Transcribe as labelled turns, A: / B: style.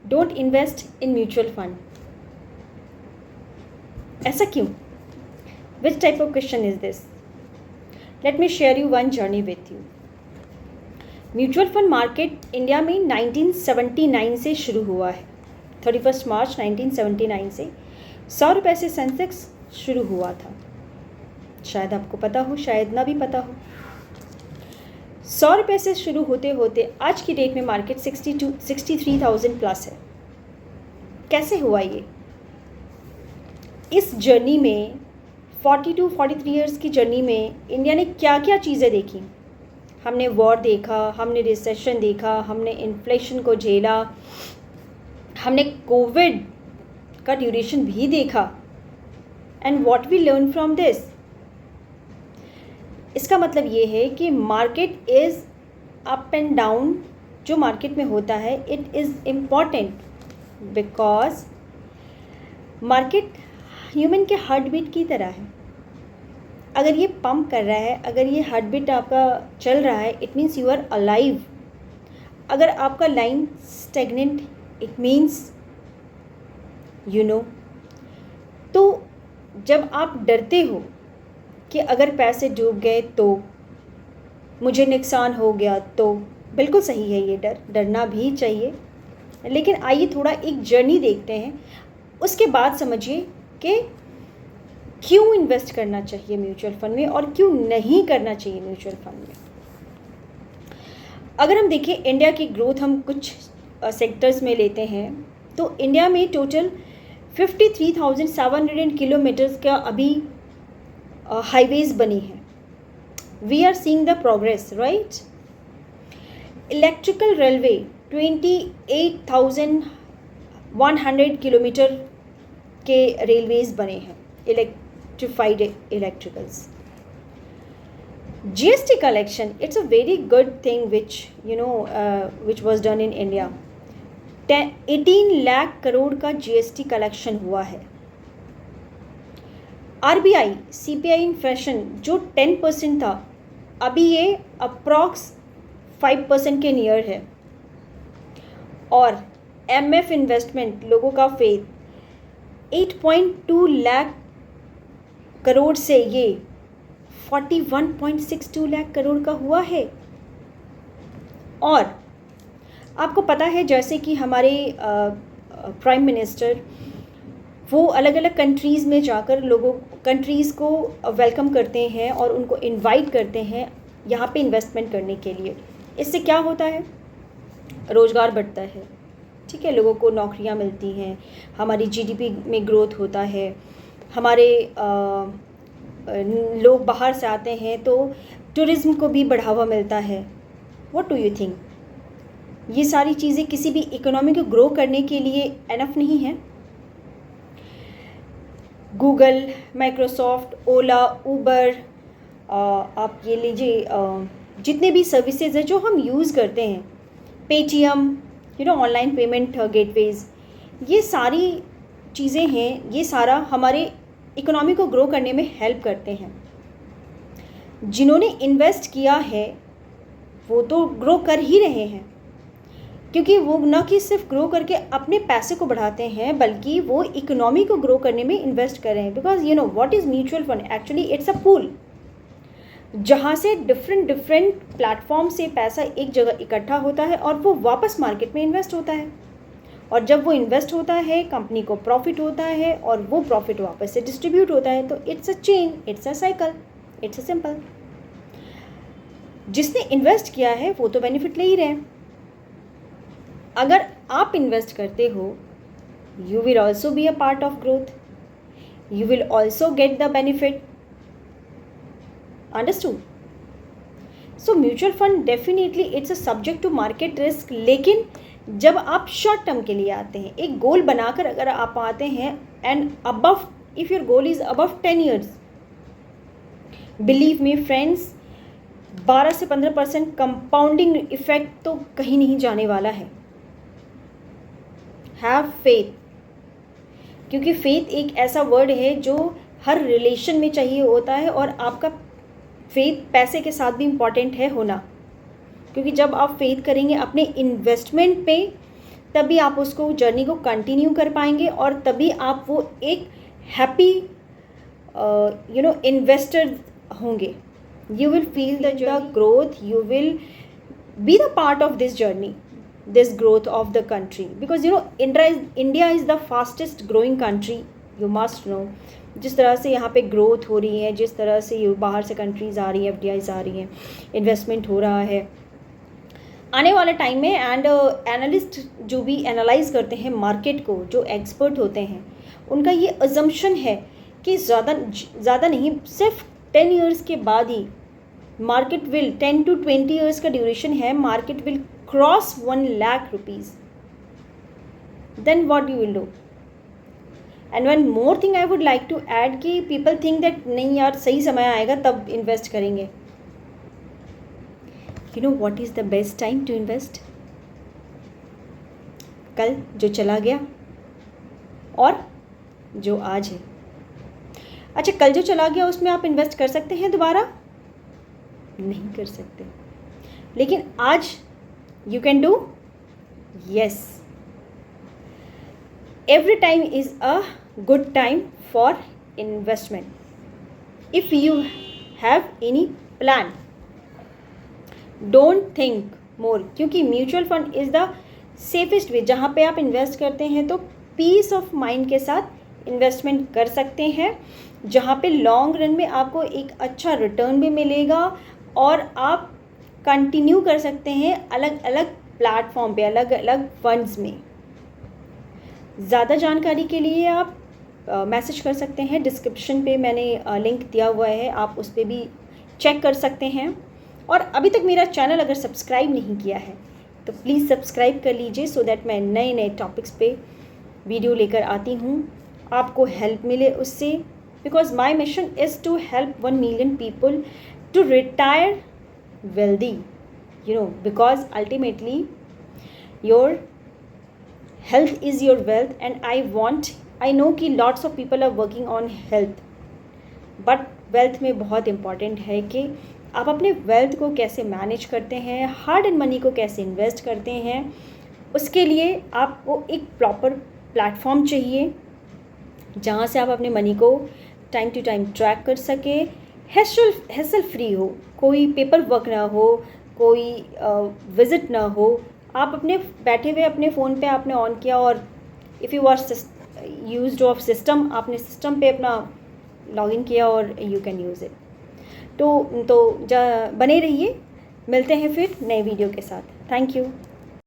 A: Don't invest in mutual fund. ऐसा क्यों? Which type of question is this? Let me share you one journey with you. Mutual fund market India में 1979 से शुरू हुआ है। 31 मार्च 1979 से 100 रुपये से सेंसेक्स शुरू हुआ था। शायद आपको पता हो, शायद ना भी पता हो। 100 रुपये से शुरू होते होते आज की डेट में मार्केट 63,000 प्लस है। कैसे हुआ ये? इस जर्नी में 42-43 ईयर्स की जर्नी में इंडिया ने क्या क्या चीज़ें देखी। हमने वॉर देखा, हमने रिसेशन देखा, हमने इन्फ्लेशन को झेला, हमने कोविड का ड्यूरेशन भी देखा। And what we learn from this? इसका मतलब ये है कि market is up and down. जो मार्केट में होता है it is important because market human के हार्ट बीट की तरह है। अगर ये पंप कर रहा है, अगर ये हार्ट बीट आपका चल रहा है, it means you are alive. अगर आपका line stagnant, it means you know. तो जब आप डरते हो कि अगर पैसे डूब गए तो मुझे नुकसान हो गया, तो बिल्कुल सही है ये डर, डरना भी चाहिए। लेकिन आइए थोड़ा एक जर्नी देखते हैं, उसके बाद समझिए कि क्यों इन्वेस्ट करना चाहिए म्यूचुअल फंड में और क्यों नहीं करना चाहिए म्यूचुअल फंड में। अगर हम देखें इंडिया की ग्रोथ, हम कुछ सेक्टर्स में लेते हैं तो इंडिया में टोटल 53,700 किलोमीटर्स का अभी हाईवेज बनी है। We are seeing the progress, right. Electrical railway 28,100 kilometre के रेलवेज बने हैं, electrified electricals. GST collection, it's a very good thing which was done in India. 18 lakh crore का GST कलेक्शन हुआ है। RBI CPI इन्फ्लेशन जो 10% था, अभी ये अप्रॉक्स 5% के नियर है। और MF इन्वेस्टमेंट, लोगों का फेथ 8.2 लाख करोड़ से ये 41.62 लाख करोड़ का हुआ है। और आपको पता है जैसे कि हमारे प्राइम मिनिस्टर वो अलग अलग कंट्रीज़ में जाकर कंट्रीज़ को वेलकम करते हैं और उनको इनवाइट करते हैं यहाँ पे इन्वेस्टमेंट करने के लिए। इससे क्या होता है? रोज़गार बढ़ता है, ठीक है, लोगों को नौकरियाँ मिलती हैं, हमारी GDP में ग्रोथ होता है, हमारे लोग बाहर से आते हैं तो टूरिज़्म को भी बढ़ावा मिलता है। What do you think? ये सारी चीज़ें किसी भी इकोनॉमी को ग्रो करने के लिए एनफ नहीं है? गूगल, माइक्रोसॉफ्ट, ओला, उबर, आप ये लीजिए, जितने भी सर्विसेज हैं जो हम यूज़ करते हैं, पेटीएम, ऑनलाइन पेमेंट गेटवेज, ये सारी चीज़ें हैं, ये सारा हमारे इकोनॉमी को ग्रो करने में हेल्प करते हैं। जिन्होंने इन्वेस्ट किया है वो तो ग्रो कर ही रहे हैं, क्योंकि वो न कि सिर्फ ग्रो करके अपने पैसे को बढ़ाते हैं बल्कि वो इकोनॉमी को ग्रो करने में इन्वेस्ट कर रहे हैं। Because what is mutual fund? Actually it's a pool जहाँ से डिफरेंट प्लेटफॉर्म से पैसा एक जगह इकट्ठा होता है और वो वापस मार्केट में इन्वेस्ट होता है। और जब वो इन्वेस्ट होता है कंपनी को प्रॉफिट होता है और वो प्रॉफिट वापस से डिस्ट्रीब्यूट होता है। तो it's a chain, it's a cycle, it's a simple. जिसने इन्वेस्ट किया है वो तो बेनिफिट ले ही रहे हैं। अगर आप इन्वेस्ट करते हो, you will also be a part of growth, you will also get the benefit. Understood? So mutual fund definitely it's a subject to market risk. लेकिन जब आप शॉर्ट टर्म के लिए आते हैं, एक गोल बनाकर अगर आप आते हैं and above, if your goal is above 10 years, believe me friends, 12 से 15% कंपाउंडिंग इफेक्ट तो कहीं नहीं जाने वाला है। हैव फेथ, क्योंकि फेथ एक ऐसा वर्ड है जो हर रिलेशन में चाहिए होता है और आपका फेथ पैसे के साथ भी इम्पॉर्टेंट है होना। क्योंकि जब आप फेथ करेंगे अपने इन्वेस्टमेंट पे तभी आप उसको जर्नी को कंटिन्यू कर पाएंगे और तभी आप वो एक हैप्पी इन्वेस्टर होंगे. You will feel the growth. You will be the part of this journey, this growth of the country, because India is the fastest growing country. You must know. जिस तरह से यहाँ पे ग्रोथ हो रही है, जिस तरह से बाहर से कंट्रीज़ आ रही हैं, FDIs आ रही हैं, इन्वेस्टमेंट हो रहा है आने वाले टाइम में. एंड एनालिस्ट जो भी एनालाइज करते हैं मार्केट को, जो एक्सपर्ट होते हैं, उनका ये अजम्पशन है कि ज़्यादा नहीं, सिर्फ 10 ईयर्स के बाद ही मार्केट विल 10 to 20 ईयर्स का ड्यूरेशन है, market will cross 1 lakh rupees. Then what you will do. And one more thing I would like to add कि पीपल थिंक दैट नहीं यार सही समय आएगा तब इन्वेस्ट करेंगे. You know what is the best time to invest. कल जो चला गया और जो आज है. अच्छा, कल जो चला गया उसमें आप इन्वेस्ट कर सकते हैं दोबारा? नहीं कर सकते. लेकिन आज you can do. Yes, every time is a good time for investment if you have any plan. Don't think more, क्योंकि mutual fund is the safest way. जहाँ पे आप इन्वेस्ट करते हैं तो पीस ऑफ माइंड के साथ इन्वेस्टमेंट कर सकते हैं, जहाँ पे लॉन्ग रन में आपको एक अच्छा रिटर्न भी मिलेगा और आप कंटिन्यू कर सकते हैं अलग अलग प्लेटफॉर्म पे, अलग अलग फंड्स में. ज़्यादा जानकारी के लिए आप मैसेज कर सकते हैं. डिस्क्रिप्शन पे मैंने लिंक दिया हुआ है, आप उस पर भी चेक कर सकते हैं. और अभी तक मेरा चैनल अगर सब्सक्राइब नहीं किया है तो प्लीज़ सब्सक्राइब कर लीजिए, सो दैट मैं नए नए टॉपिक्स पे वीडियो लेकर आती हूँ, आपको हेल्प मिले उससे. Because my mission is to help 1 million people to retire wealthy, because ultimately your health is your wealth. And I know कि lots of people are working on health, but wealth में बहुत important है कि आप अपने wealth को कैसे manage करते हैं, हार्ड एंड मनी को कैसे इन्वेस्ट करते हैं. उसके लिए आपको एक प्रॉपर प्लेटफॉर्म चाहिए जहाँ से आप अपने मनी को टाइम टू टाइम ट्रैक कर सके, हैसल फ्री हो, कोई पेपर वर्क ना हो, कोई विज़िट ना हो. आप अपने बैठे हुए अपने फ़ोन पे आपने ऑन किया और if you are used of system, आपने सिस्टम पे अपना लॉगिन किया और यू कैन यूज़ इट. तो बने रहिए, मिलते हैं फिर नए वीडियो के साथ. Thank you.